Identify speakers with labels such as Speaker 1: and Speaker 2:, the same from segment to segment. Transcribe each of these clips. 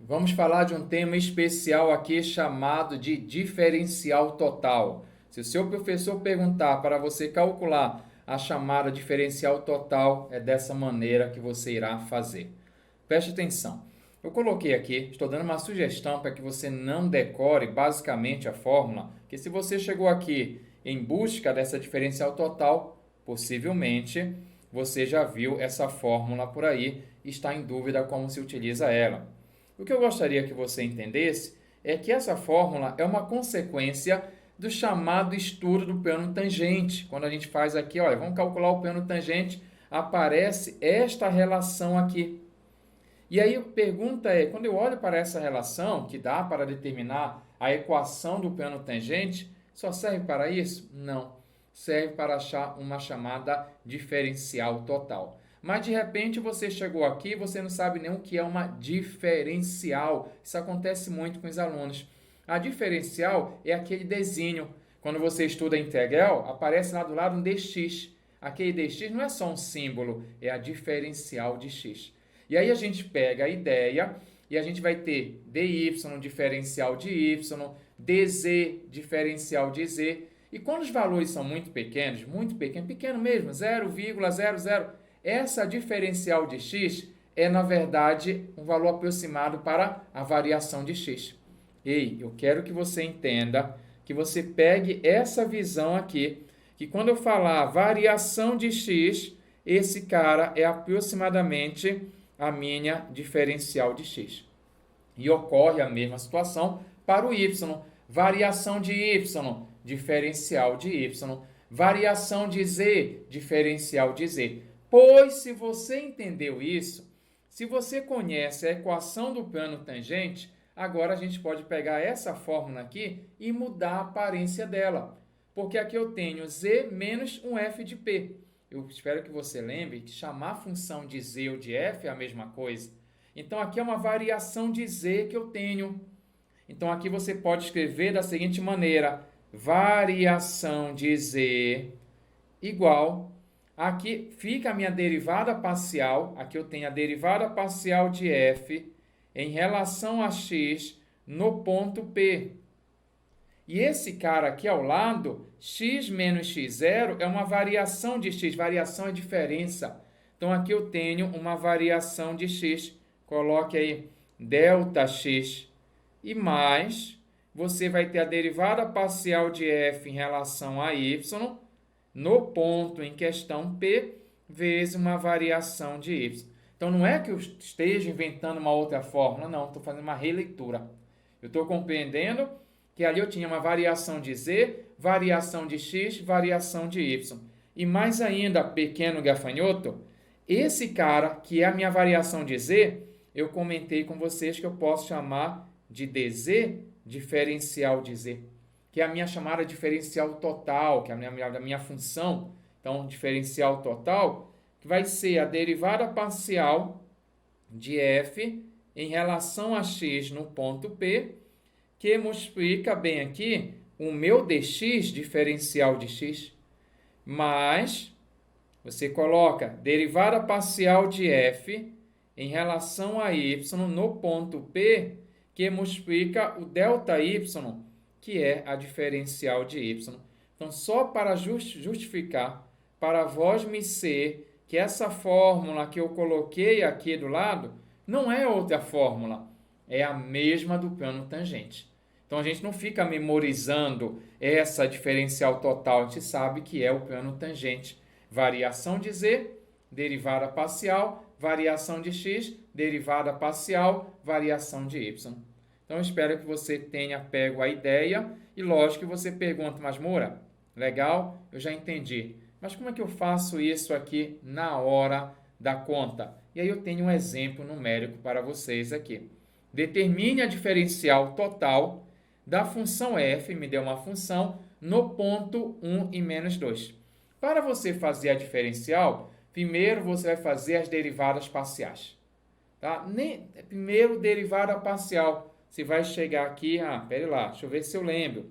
Speaker 1: Vamos falar de um tema especial aqui chamado de diferencial total. Se o seu professor perguntar para você calcular a chamada diferencial total, é dessa maneira que você irá fazer. Preste atenção. Eu coloquei aqui, estou dando uma sugestão para que você não decore basicamente a fórmula, que se você chegou aqui em busca dessa diferencial total, possivelmente você já viu essa fórmula por aí e está em dúvida como se utiliza ela. O que eu gostaria que você entendesse é que essa fórmula é uma consequência do chamado estudo do plano tangente. Quando a gente faz aqui, olha, vamos calcular o plano tangente, aparece esta relação aqui. E aí a pergunta é, quando eu olho para essa relação, que dá para determinar a equação do plano tangente, só serve para isso? Não. Serve para achar uma chamada diferencial total. Mas de repente você chegou aqui e você não sabe nem o que é uma diferencial. Isso acontece muito com os alunos. A diferencial é aquele desenho. Quando você estuda a integral, aparece lá do lado um dx. Aquele dx não é só um símbolo, é a diferencial de x. E aí a gente pega a ideia e a gente vai ter dy diferencial de y, dz diferencial de z. E quando os valores são muito pequeno mesmo, 0,00, essa diferencial de x é, na verdade, um valor aproximado para a variação de x. Ei, eu quero que você entenda, que você pegue essa visão aqui, que quando eu falar variação de x, esse cara é aproximadamente a minha diferencial de x. E ocorre a mesma situação para o y. Variação de y, diferencial de y. Variação de z, diferencial de z. Pois, se você entendeu isso, se você conhece a equação do plano tangente, agora a gente pode pegar essa fórmula aqui e mudar a aparência dela. Porque aqui eu tenho z menos um f de p. Eu espero que você lembre que chamar a função de z ou de f é a mesma coisa. Então, aqui é uma variação de z que eu tenho. Então, aqui você pode escrever da seguinte maneira: variação de z igual. Aqui fica a minha derivada parcial. Aqui eu tenho a derivada parcial de f em relação a x no ponto P. E esse cara aqui ao lado, x menos x0, é uma variação de x. Variação é diferença. Então, aqui eu tenho uma variação de x. Coloque aí delta x. E mais, você vai ter a derivada parcial de f em relação a y no ponto em questão P, vezes uma variação de y. Então, não é que eu esteja inventando uma outra fórmula, não. Estou fazendo uma releitura. Eu estou compreendendo que ali eu tinha uma variação de z, variação de x, variação de y. E mais ainda, pequeno gafanhoto, esse cara, que é a minha variação de z, eu comentei com vocês que eu posso chamar de dz, diferencial de z, que é a minha chamada diferencial total, que é a minha função. Então, diferencial total, que vai ser a derivada parcial de f em relação a x no ponto P, que multiplica bem aqui o meu dx, diferencial de x, mais, você coloca derivada parcial de f em relação a y no ponto P, que multiplica o ΔY, que é a diferencial de y. Então, só para justificar, para vós me ser que essa fórmula que eu coloquei aqui do lado não é outra fórmula, é a mesma do plano tangente. Então, a gente não fica memorizando essa diferencial total, a gente sabe que é o plano tangente. Variação de z, derivada parcial, variação de x, derivada parcial, variação de y. Então, eu espero que você tenha pego a ideia e, lógico, que você pergunta, mas Moura, legal, eu já entendi. Mas como é que eu faço isso aqui na hora da conta? E aí eu tenho um exemplo numérico para vocês aqui. Determine a diferencial total da função f, me deu uma função, no ponto 1 e menos 2. Para você fazer a diferencial, primeiro você vai fazer as derivadas parciais. Tá? Primeiro, derivada parcial. Você vai chegar aqui, pera lá, deixa eu ver se eu lembro.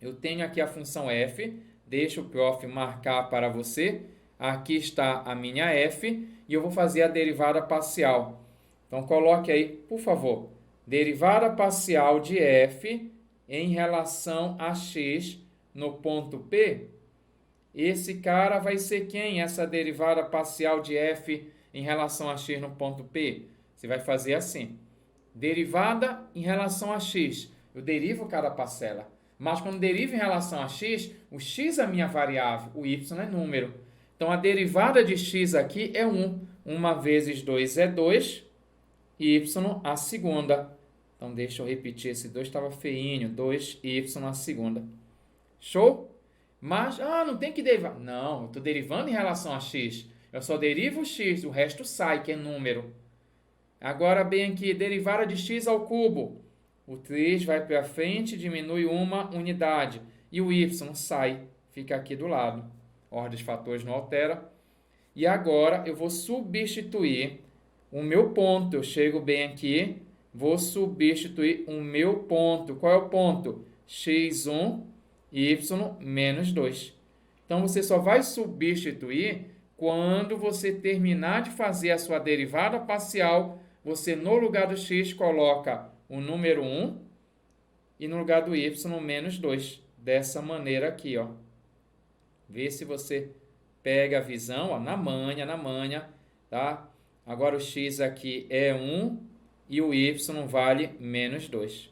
Speaker 1: Eu tenho aqui a função f, deixa o prof marcar para você. Aqui está a minha f e eu vou fazer a derivada parcial. Então, coloque aí, por favor, derivada parcial de f em relação a x no ponto P, esse cara vai ser quem? Essa derivada parcial de f em relação a x no ponto P? Você vai fazer assim. Derivada em relação a x. Eu derivo cada parcela. Mas quando derivo em relação a x, o x é a minha variável, o y é número. Então, a derivada de x aqui é 1. 1 vezes 2 é 2, e y a segunda. Então, deixa eu repetir, esse 2 estava feinho, 2y a segunda. Show? Mas, não tem que derivar. Não, eu estou derivando em relação a x. Eu só derivo o x, o resto sai, que é número. Agora, bem aqui, derivada de x ao cubo. O 3 vai para frente, diminui uma unidade. E o y sai, fica aqui do lado. Ordem de fatores não altera. E agora, eu vou substituir o meu ponto. Eu chego bem aqui, vou substituir o meu ponto. Qual é o ponto? x1, y menos 2. Então, você só vai substituir quando você terminar de fazer a sua derivada parcial. Você, no lugar do x, coloca o número 1 e no lugar do y, menos 2. Dessa maneira aqui, ó. Vê se você pega a visão, ó, na manha, tá? Agora o x aqui é 1 e o y vale menos 2.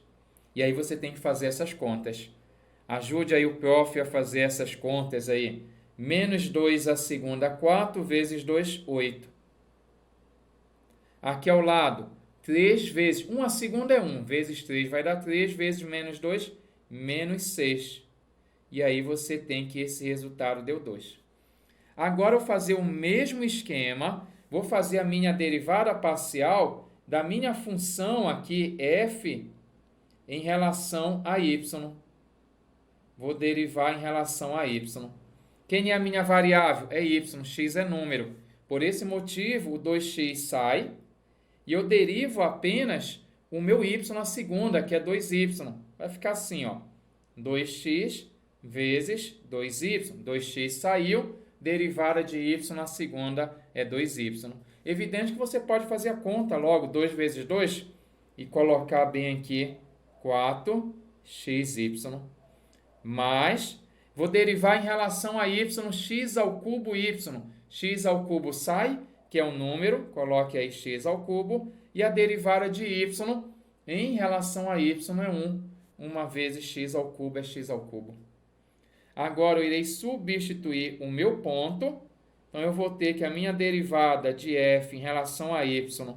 Speaker 1: E aí você tem que fazer essas contas. Ajude aí o prof a fazer essas contas aí. Menos 2 a segunda, 4 vezes 2, 8. Aqui ao lado, 3 vezes 1 a segunda é 1, vezes 3 vai dar 3, vezes menos 2, menos 6. E aí você tem que esse resultado deu 2. Agora eu vou fazer o mesmo esquema, vou fazer a minha derivada parcial da minha função aqui, f, em relação a y. Vou derivar em relação a y. Quem é a minha variável? É y, x é número. Por esse motivo, o 2x sai e eu derivo apenas o meu y na segunda, que é 2y. Vai ficar assim, ó, 2x vezes 2y. 2x saiu, derivada de y na segunda é 2y. Evidente que você pode fazer a conta logo, 2 vezes 2, e colocar bem aqui 4xy. Mas vou derivar em relação a y, x ao cubo y. X ao cubo sai, que é um número, coloque aí x ao cubo, e a derivada de y em relação a y é 1. 1 vezes x ao cubo é x ao cubo. Agora eu irei substituir o meu ponto, então eu vou ter que a minha derivada de f em relação a y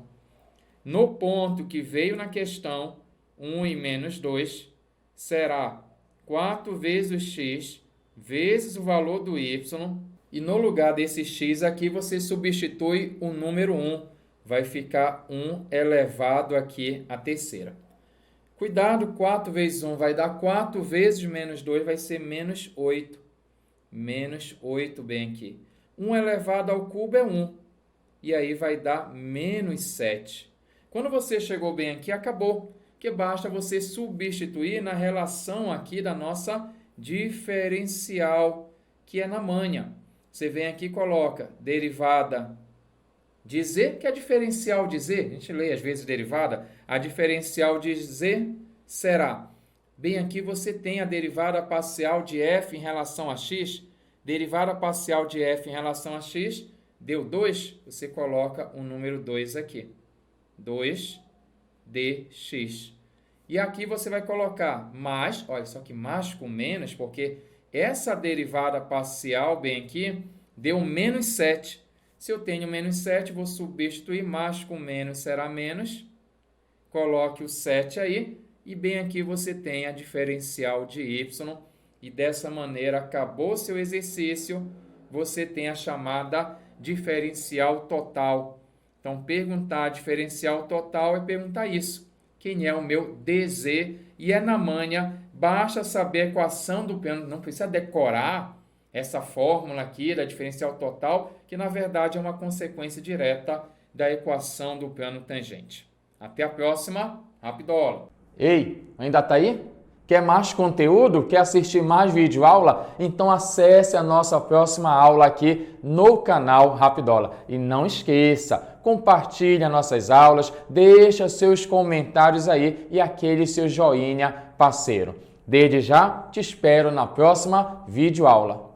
Speaker 1: no ponto que veio na questão, 1 e menos 2, será 4 vezes o x vezes o valor do y, e no lugar desse x aqui você substitui o número 1, vai ficar 1 elevado aqui à terceira. Cuidado, 4 vezes 1 vai dar 4 vezes menos 2, vai ser menos 8. Menos 8 bem aqui. 1 elevado ao cubo é 1, e aí vai dar menos 7. Quando você chegou bem aqui, acabou, que basta você substituir na relação aqui da nossa diferencial, que é na manha. Você vem aqui e coloca derivada de z, que é diferencial de z, a gente lê às vezes derivada, a diferencial de z será, bem aqui você tem a derivada parcial de f em relação a x, derivada parcial de f em relação a x, deu 2, você coloca o número 2 aqui, 2 dx. E aqui você vai colocar mais, olha só que mais com menos, porque essa derivada parcial bem aqui deu menos 7. Se eu tenho menos 7, vou substituir mais com menos, será menos. Coloque o 7 aí, e bem aqui você tem a diferencial de y, e dessa maneira acabou seu exercício, você tem a chamada diferencial total. Então, perguntar diferencial total é perguntar isso. Quem é o meu DZ? E é na manha, basta saber a equação do piano, não precisa decorar essa fórmula aqui da diferencial total, que na verdade é uma consequência direta da equação do plano tangente. Até a próxima, Rapidola. Ei, ainda tá aí? Quer mais conteúdo? Quer assistir mais vídeo aula? Então acesse a nossa próxima aula aqui no canal Rapidola. E não esqueça, compartilhe as nossas aulas, deixa seus comentários aí e aquele seu joinha parceiro. Desde já, te espero na próxima vídeo aula.